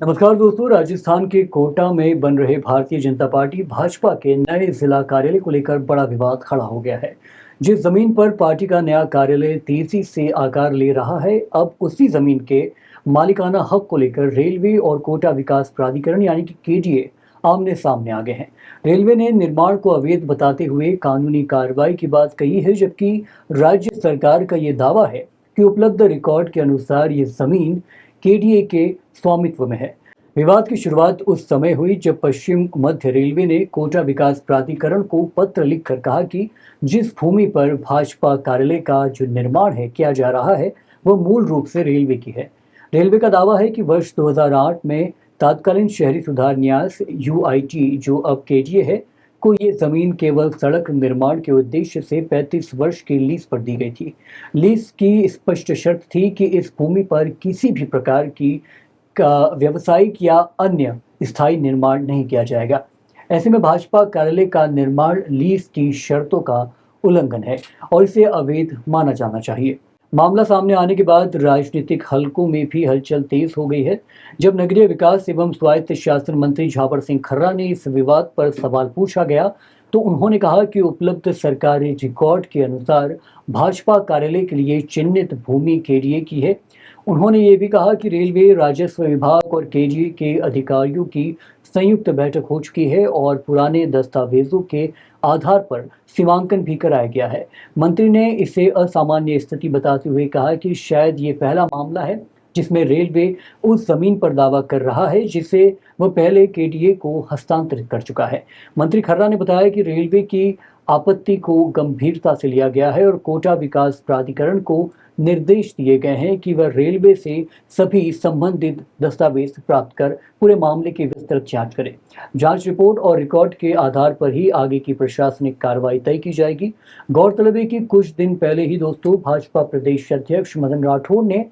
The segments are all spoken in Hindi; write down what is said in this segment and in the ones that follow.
नमस्कार दोस्तों, राजस्थान के कोटा में बन रहे भारतीय जनता पार्टी भाजपा के नए जिला कार्यालय को लेकर बड़ा विवाद खड़ा हो गया है। जिस जमीन पर पार्टी का नया कार्यालय तेजी से आकार ले रहा है, अब उसी जमीन के मालिकाना हक को लेकर रेलवे और कोटा विकास प्राधिकरण यानी कि केडीए आमने सामने आ गए हैं। रेलवे ने निर्माण को अवैध बताते हुए कानूनी कार्रवाई की बात कही है, जबकि राज्य सरकार का ये दावा है कि उपलब्ध रिकॉर्ड के अनुसार ये जमीन केडीए के स्वामित्व में है। विवाद की शुरुआत उस समय हुई जब पश्चिम मध्य रेलवे ने कोटा विकास प्राधिकरण को पत्र लिखकर कहा कि जिस भूमि पर भाजपा कार्यालय का जो निर्माण है किया जा रहा है, वह मूल रूप से रेलवे की है। रेलवे का दावा है कि वर्ष 2008 में तत्कालीन शहरी सुधार न्यास यूआईटी, जो अब केडीए है, को ये जमीन केवल सड़क निर्माण के उद्देश्य से 35 वर्ष की लीज पर दी गई थी। लीज की स्पष्ट शर्त थी कि इस भूमि पर किसी भी प्रकार की का व्यावसायिक या अन्य स्थायी निर्माण नहीं किया जाएगा। ऐसे में भाजपा कार्यालय का निर्माण लीज की शर्तों का उल्लंघन है और इसे अवैध माना जाना चाहिए। मामला सामने आने के बाद राजनीतिक हलकों में भी हलचल तेज हो गई है। जब नगरीय विकास एवं स्वायत्त शासन मंत्री झावर सिंह खर्रा ने इस विवाद पर सवाल पूछा गया, तो उन्होंने कहा कि उपलब्ध सरकारी रिकॉर्ड के अनुसार भाजपा कार्यालय के लिए चिन्हित भूमि केडीए की है। उन्होंने ये भी कहा कि रेलवे, राजस्व विभाग और केडीए के अधिकारियों की संयुक्त बैठक हो चुकी है और पुराने दस्तावेजों के आधार पर सीमांकन भी कराया गया है। मंत्री ने इसे असामान्य स्थिति बताते हुए कहा कि शायद ये पहला मामला है जिसमें रेलवे उस जमीन पर दावा कर रहा है जिसे वह पहले केडीए को हस्तांतरित कर चुका है। मंत्री खर्रा ने बताया कि रेलवे की आपत्ति को गंभीरता से लिया गया है और कोटा विकास प्राधिकरण को निर्देश दिए गए हैं कि वह रेलवे से सभी संबंधित दस्तावेज प्राप्त कर पूरे मामले की विस्तृत जांच करे। जांच रिपोर्ट और रिकॉर्ड के आधार पर ही आगे की प्रशासनिक कार्रवाई तय की जाएगी। गौरतलब है कि कुछ दिन पहले ही दोस्तों भाजपा प्रदेश अध्यक्ष मदन राठौड़ ने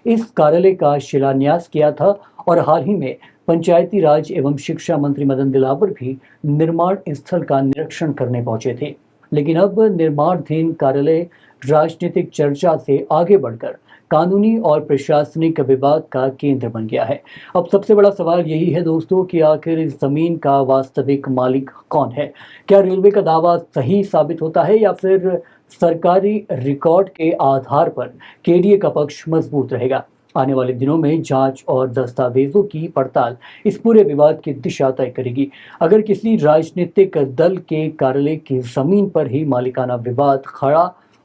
इस कार्यालय का शिलान्यास किया था और हाल ही में पंचायती राज एवं शिक्षा मंत्री मदन दिलावर भी निर्माण स्थल का निरीक्षण करने पहुंचे थे। लेकिन अब निर्माणाधीन कार्यालय राजनीतिक चर्चा से आगे बढ़कर कानूनी और प्रशासनिक विवाद का केंद्र बन गया है। अब सबसे बड़ा सवाल यही है दोस्तों कि आखिर इस जमीन का वास्तविक मालिक कौन है? क्या रेलवे का दावा सही साबित होता है या फिर सरकारी रिकॉर्ड के आधार पर केडीए का पक्ष मजबूत रहेगा? आने वाले दिनों में जांच और दस्तावेजों की पड़ताल इस पूरे विवाद की दिशा तय करेगी। अगर किसी राजनीतिक दल के कार्यालय की जमीन पर ही मालिकाना विवाद खड़ा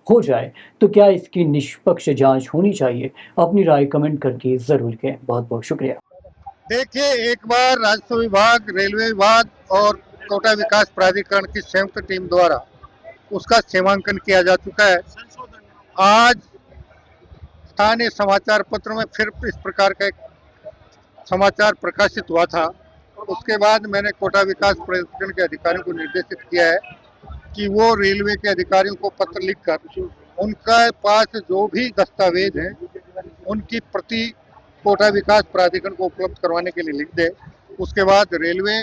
हो जाए तो क्या इसकी निष्पक्ष जांच होनी चाहिए? अपनी राय कमेंट करके जरूर लिखें। बहुत बहुत शुक्रिया। देखिए, एक बार राजस्व विभाग, रेलवे विभाग और कोटा विकास प्राधिकरण की संयुक्त टीम द्वारा उसका सीमांकन किया जा चुका है। आज स्थानीय समाचार पत्र में फिर इस प्रकार का एक समाचार प्रकाशित हुआ था। उसके बाद मैंने कोटा विकास प्राधिकरण के अधिकारियों को निर्देशित किया है कि वो रेलवे के अधिकारियों को पत्र लिखकर उनका पास जो भी दस्तावेज हैं उनकी प्रति कोटा विकास प्राधिकरण को उपलब्ध करवाने के लिए लिख दे। उसके बाद रेलवे,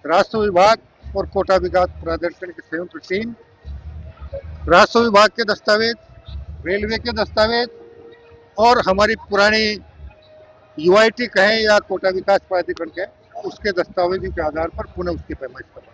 राजस्व विभाग और कोटा विकास प्राधिकरण की संयुक्त टीम राजस्व विभाग के दस्तावेज, रेलवे के दस्तावेज और हमारी पुरानी यूआईटी कहें या कोटा विकास प्राधिकरण के, उसके दस्तावेजों के आधार पर पुनः उसकी पैमाइश करवाएं।